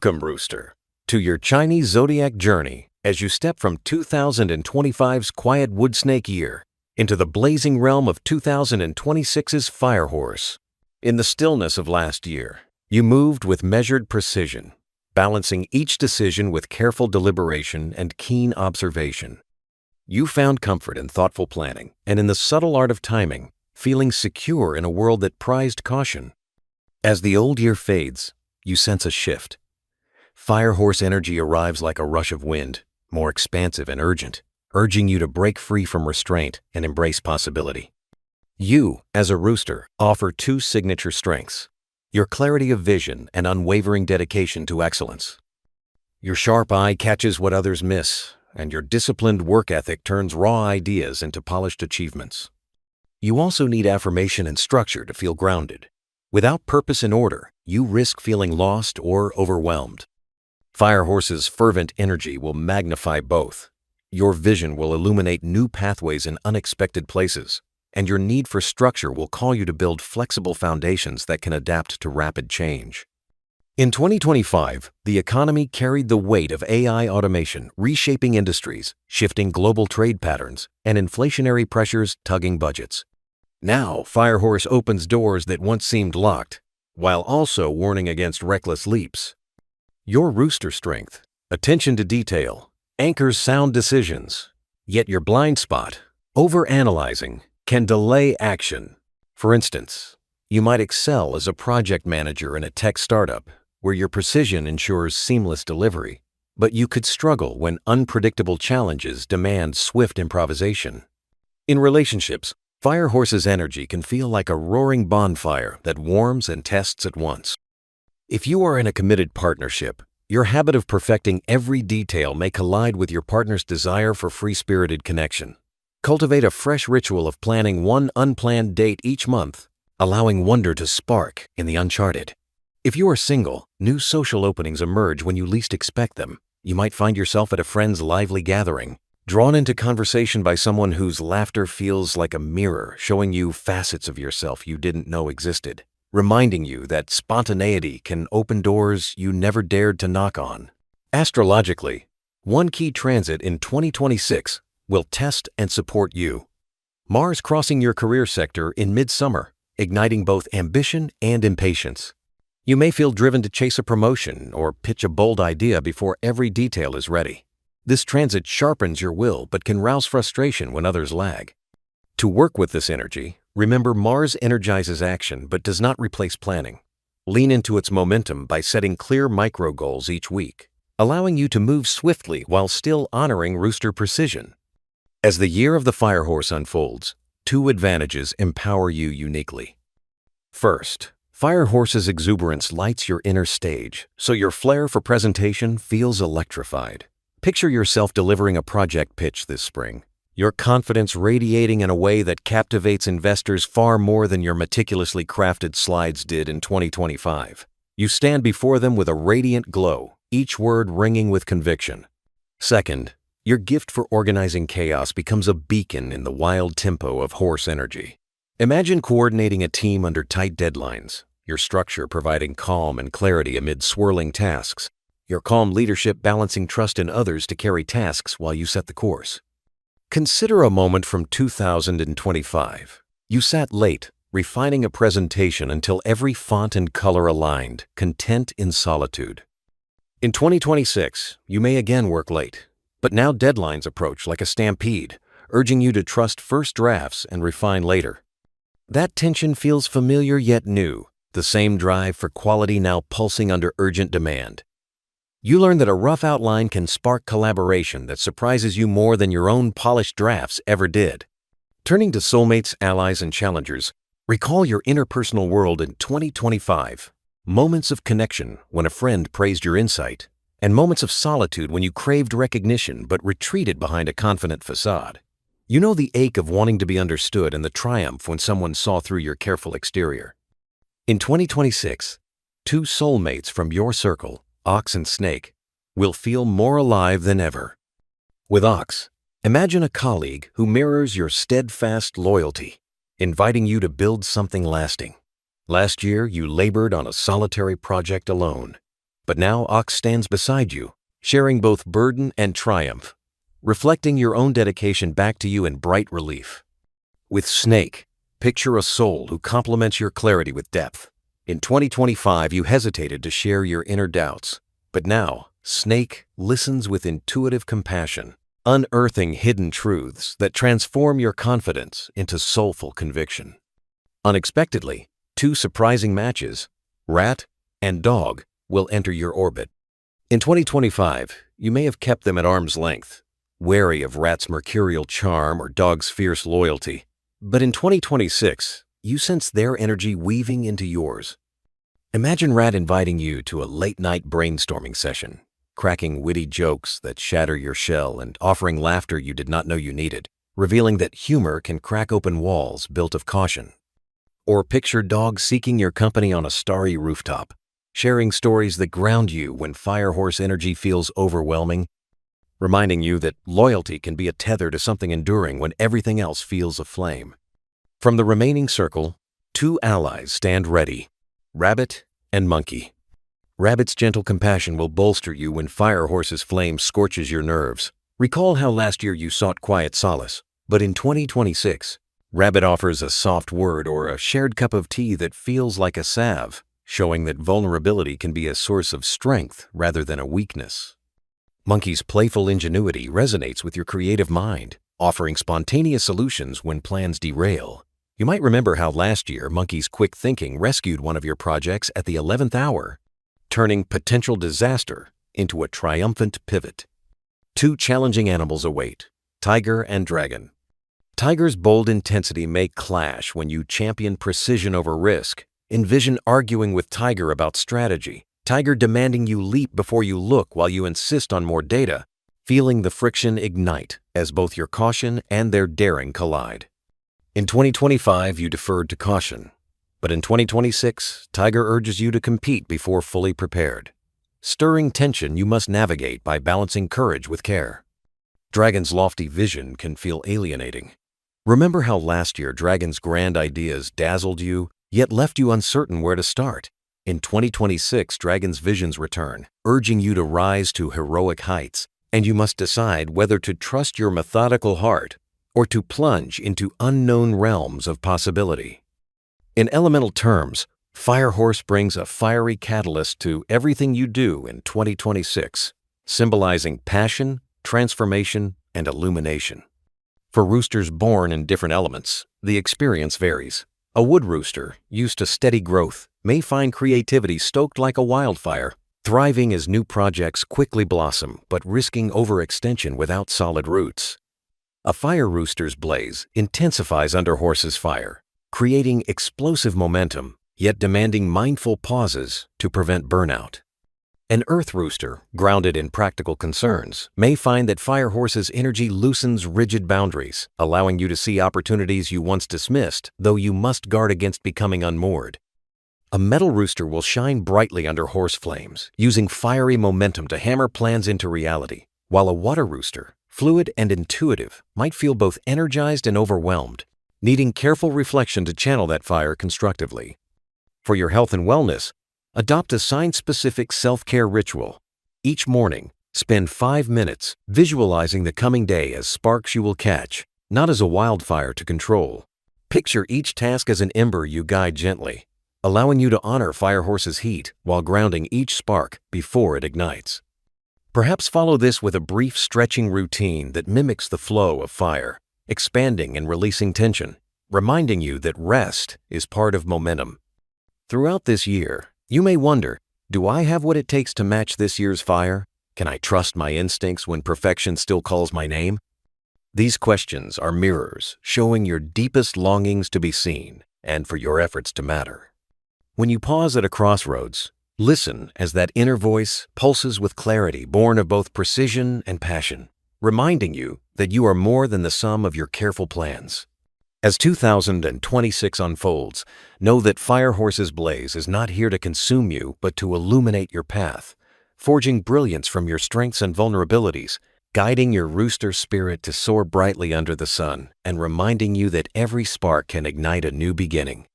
Welcome, Rooster, to your Chinese Zodiac journey as you step from 2025's quiet wood snake year into the blazing realm of 2026's fire horse. In the stillness of last year, you moved with measured precision, balancing each decision with careful deliberation and keen observation. You found comfort in thoughtful planning and in the subtle art of timing, feeling secure in a world that prized caution. As the old year fades, you sense a shift. Fire horse energy arrives like a rush of wind, more expansive and urgent, urging you to break free from restraint and embrace possibility. You, as a rooster, offer two signature strengths: your clarity of vision and unwavering dedication to excellence. Your sharp eye catches what others miss, and your disciplined work ethic turns raw ideas into polished achievements. You also need affirmation and structure to feel grounded. Without purpose and order, you risk feeling lost or overwhelmed. Fire Horse's fervent energy will magnify both. Your vision will illuminate new pathways in unexpected places, and your need for structure will call you to build flexible foundations that can adapt to rapid change. In 2025, the economy carried the weight of AI automation, reshaping industries, shifting global trade patterns, and inflationary pressures tugging budgets. Now, Fire Horse opens doors that once seemed locked, while also warning against reckless leaps. Your rooster strength, attention to detail, anchors sound decisions. Yet your blind spot, overanalyzing, can delay action. For instance, you might excel as a project manager in a tech startup, where your precision ensures seamless delivery, but you could struggle when unpredictable challenges demand swift improvisation. In relationships, Fire Horse's energy can feel like a roaring bonfire that warms and tests at once. If you are in a committed partnership, your habit of perfecting every detail may collide with your partner's desire for free-spirited connection. Cultivate a fresh ritual of planning one unplanned date each month, allowing wonder to spark in the uncharted. If you are single, new social openings emerge when you least expect them. You might find yourself at a friend's lively gathering, drawn into conversation by someone whose laughter feels like a mirror, showing you facets of yourself you didn't know existed, reminding you that spontaneity can open doors you never dared to knock on. Astrologically, one key transit in 2026 will test and support you. Mars crossing your career sector in midsummer, igniting both ambition and impatience. You may feel driven to chase a promotion or pitch a bold idea before every detail is ready. This transit sharpens your will but can rouse frustration when others lag. To work with this energy, remember Mars energizes action but does not replace planning. Lean into its momentum by setting clear micro goals each week, allowing you to move swiftly while still honoring rooster precision. As the year of the Fire Horse unfolds, two advantages empower you uniquely. First, Fire Horse's exuberance lights your inner stage, so your flair for presentation feels electrified. Picture yourself delivering a project pitch this spring, your confidence radiating in a way that captivates investors far more than your meticulously crafted slides did in 2025. You stand before them with a radiant glow, each word ringing with conviction. Second, your gift for organizing chaos becomes a beacon in the wild tempo of horse energy. Imagine coordinating a team under tight deadlines, your structure providing calm and clarity amid swirling tasks, your calm leadership balancing trust in others to carry tasks while you set the course. Consider a moment from 2025. You sat late, refining a presentation until every font and color aligned, content in solitude. In 2026, you may again work late, but now deadlines approach like a stampede, urging you to trust first drafts and refine later. That tension feels familiar yet new, the same drive for quality now pulsing under urgent demand. You learn that a rough outline can spark collaboration that surprises you more than your own polished drafts ever did. Turning to soulmates, allies, and challengers, recall your interpersonal world in 2025. Moments of connection when a friend praised your insight, and moments of solitude when you craved recognition but retreated behind a confident facade. You know the ache of wanting to be understood and the triumph when someone saw through your careful exterior. In 2026, two soulmates from your circle, Ox and Snake, will feel more alive than ever. With Ox, imagine a colleague who mirrors your steadfast loyalty, inviting you to build something lasting. Last year, you labored on a solitary project alone, But now Ox stands beside you, sharing both burden and triumph, reflecting your own dedication back to you in bright relief. With Snake, picture a soul who complements your clarity with depth. In 2025, you hesitated to share your inner doubts, but now Snake listens with intuitive compassion, unearthing hidden truths that transform your confidence into soulful conviction. Unexpectedly, two surprising matches, Rat and Dog, will enter your orbit. In 2025, you may have kept them at arm's length, wary of Rat's mercurial charm or Dog's fierce loyalty. But in 2026, you sense their energy weaving into yours. Imagine Rat inviting you to a late-night brainstorming session, cracking witty jokes that shatter your shell and offering laughter you did not know you needed, revealing that humor can crack open walls built of caution. Or picture Dog seeking your company on a starry rooftop, sharing stories that ground you when Firehorse energy feels overwhelming, reminding you that loyalty can be a tether to something enduring when everything else feels aflame. From the remaining circle, two allies stand ready, Rabbit and Monkey. Rabbit's gentle compassion will bolster you when Firehorse's flame scorches your nerves. Recall how last year you sought quiet solace, but in 2026, Rabbit offers a soft word or a shared cup of tea that feels like a salve, showing that vulnerability can be a source of strength rather than a weakness. Monkey's playful ingenuity resonates with your creative mind, offering spontaneous solutions when plans derail. You might remember how last year Monkey's quick thinking rescued one of your projects at the 11th hour, turning potential disaster into a triumphant pivot. Two challenging animals await, Tiger and Dragon. Tiger's bold intensity may clash when you champion precision over risk. Envision arguing with Tiger about strategy, Tiger demanding you leap before you look while you insist on more data, feeling the friction ignite as both your caution and their daring collide. In 2025, you deferred to caution, but in 2026, Tiger urges you to compete before fully prepared. Stirring tension you must navigate by balancing courage with care. Dragon's lofty vision can feel alienating. Remember how last year Dragon's grand ideas dazzled you, yet left you uncertain where to start. In 2026, Dragon's visions return, urging you to rise to heroic heights, and you must decide whether to trust your methodical heart or to plunge into unknown realms of possibility. In elemental terms, Firehorse brings a fiery catalyst to everything you do in 2026, symbolizing passion, transformation, and illumination. For roosters born in different elements, the experience varies. A wood rooster, used to steady growth, may find creativity stoked like a wildfire, thriving as new projects quickly blossom but risking overextension without solid roots. A fire rooster's blaze intensifies under horse's fire, creating explosive momentum, yet demanding mindful pauses to prevent burnout. An earth rooster, grounded in practical concerns, may find that Firehorse's energy loosens rigid boundaries, allowing you to see opportunities you once dismissed, though you must guard against becoming unmoored. A metal rooster will shine brightly under horse flames, using fiery momentum to hammer plans into reality, while a water rooster, fluid and intuitive, might feel both energized and overwhelmed, needing careful reflection to channel that fire constructively. For your health and wellness, adopt a sign-specific self-care ritual. Each morning, spend 5 minutes visualizing the coming day as sparks you will catch, not as a wildfire to control. Picture each task as an ember you guide gently, allowing you to honor Firehorse's heat while grounding each spark before it ignites. Perhaps follow this with a brief stretching routine that mimics the flow of fire, expanding and releasing tension, reminding you that rest is part of momentum. Throughout this year, you may wonder, do I have what it takes to match this year's fire? Can I trust my instincts when perfection still calls my name? These questions are mirrors showing your deepest longings to be seen and for your efforts to matter. When you pause at a crossroads, listen as that inner voice pulses with clarity born of both precision and passion, reminding you that you are more than the sum of your careful plans. As 2026 unfolds, know that Firehorse's blaze is not here to consume you, but to illuminate your path, forging brilliance from your strengths and vulnerabilities, guiding your rooster spirit to soar brightly under the sun, and reminding you that every spark can ignite a new beginning.